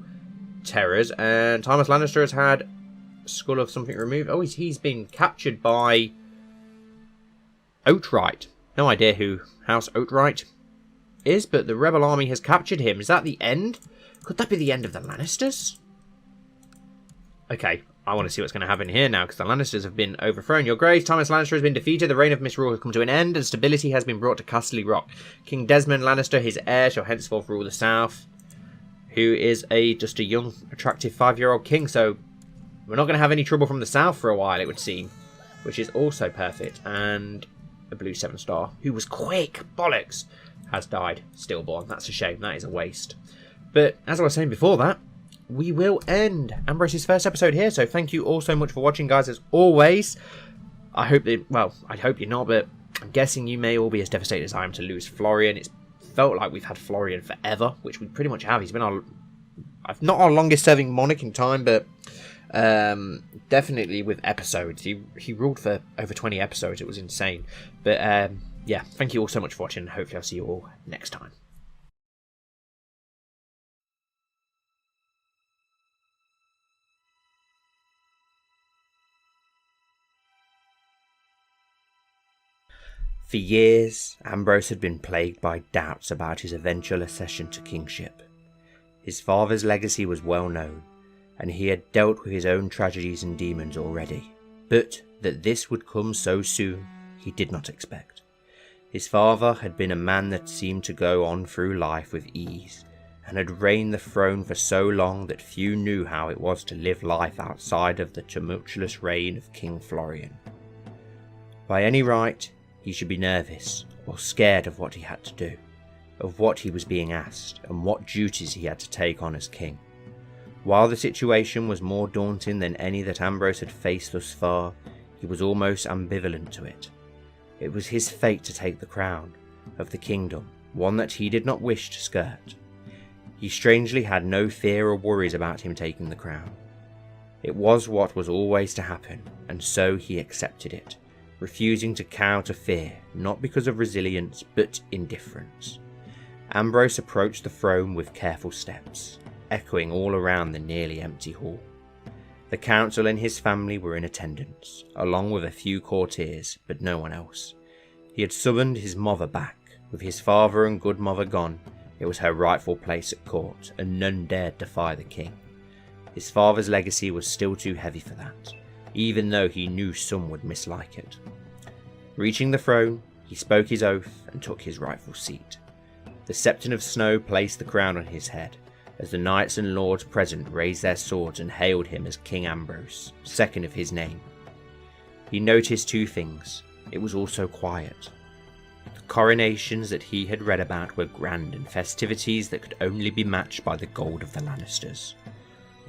terrors. And Thomas Lannister has had skull of something removed. Oh, he's been captured by Oatright. No idea who House Oatright is, but the rebel army has captured him. Is that the end? Could that be the end of the Lannisters? Okay, I want to see what's going to happen here now, because the Lannisters have been overthrown. Your Grace, Thomas Lannister has been defeated, the reign of misrule has come to an end, and stability has been brought to Casterly Rock. King Desmond Lannister, his heir, shall henceforth rule the south, who is just a young, attractive 5-year-old king, so we're not going to have any trouble from the south for a while, it would seem, which is also perfect. And a blue 7-star, who was quick, bollocks, has died, stillborn. That's a shame, that is a waste. But as I was saying before that, we will end Ambrose's first episode here, so thank you all so much for watching, guys. As always, I hope that, well, I hope you're not, but I'm guessing you may all be as devastated as I am to lose Florian. It's felt like we've had Florian forever, which we pretty much have. He's been not our longest serving monarch in time, but definitely with episodes. He ruled for over 20 episodes. It was insane. But yeah, thank you all so much for watching. Hopefully I'll see you all next time. For years, Ambrose had been plagued by doubts about his eventual accession to kingship. His father's legacy was well known, and he had dealt with his own tragedies and demons already. But that this would come so soon, he did not expect. His father had been a man that seemed to go on through life with ease, and had reigned the throne for so long that few knew how it was to live life outside of the tumultuous reign of King Florian. By any right, he should be nervous or scared of what he had to do, of what he was being asked, and what duties he had to take on as king. While the situation was more daunting than any that Ambrose had faced thus far, he was almost ambivalent to it. It was his fate to take the crown of the kingdom, one that he did not wish to skirt. He strangely had no fear or worries about him taking the crown. It was what was always to happen, and so he accepted it, refusing to cower to fear, not because of resilience, but indifference. Ambrose approached the throne with careful steps, echoing all around the nearly empty hall. The council and his family were in attendance, along with a few courtiers, but no one else. He had summoned his mother back. With his father and good mother gone, it was her rightful place at court, and none dared defy the king. His father's legacy was still too heavy for that, even though he knew some would mislike it. Reaching the throne, he spoke his oath and took his rightful seat. The Septon of Snow placed the crown on his head, as the knights and lords present raised their swords and hailed him as King Ambrose, second of his name. He noticed two things. It was also quiet. The coronations that he had read about were grand and festivities that could only be matched by the gold of the Lannisters.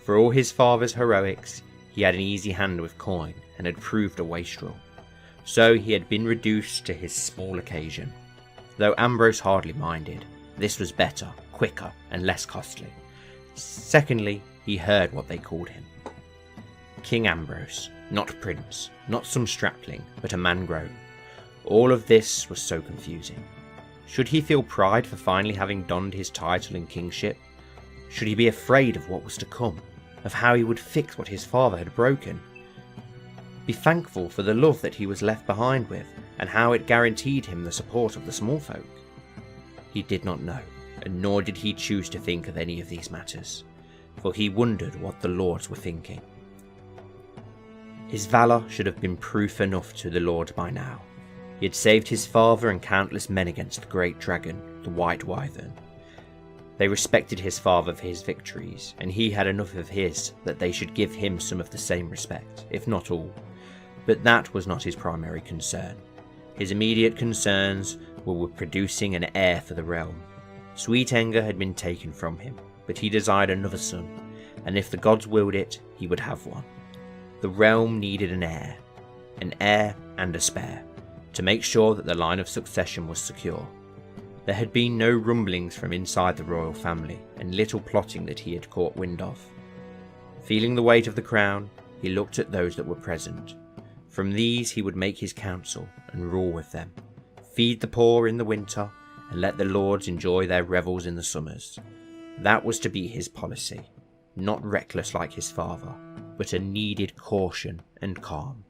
For all his father's heroics, he had an easy hand with coin and had proved a wastrel. So he had been reduced to his small occasion. Though Ambrose hardly minded, this was better, quicker, and less costly. Secondly, he heard what they called him. King Ambrose, not prince, not some strapling, but a man grown. All of this was so confusing. Should he feel pride for finally having donned his title and kingship? Should he be afraid of what was to come, of how he would fix what his father had broken? Be thankful for the love that he was left behind with, and how it guaranteed him the support of the small folk? He did not know, and nor did he choose to think of any of these matters, for he wondered what the lords were thinking. His valour should have been proof enough to the lords by now. He had saved his father and countless men against the great dragon, the White Wyvern. They respected his father for his victories, and he had enough of his that they should give him some of the same respect, if not all. But that was not his primary concern. His immediate concerns were with producing an heir for the realm. Sweet Anger had been taken from him, but he desired another son, and if the gods willed it, he would have one. The realm needed an heir and a spare, to make sure that the line of succession was secure. There had been no rumblings from inside the royal family, and little plotting that he had caught wind of. Feeling the weight of the crown, he looked at those that were present. From these he would make his council and rule with them, feed the poor in the winter, and let the lords enjoy their revels in the summers. That was to be his policy, not reckless like his father, but a needed caution and calm.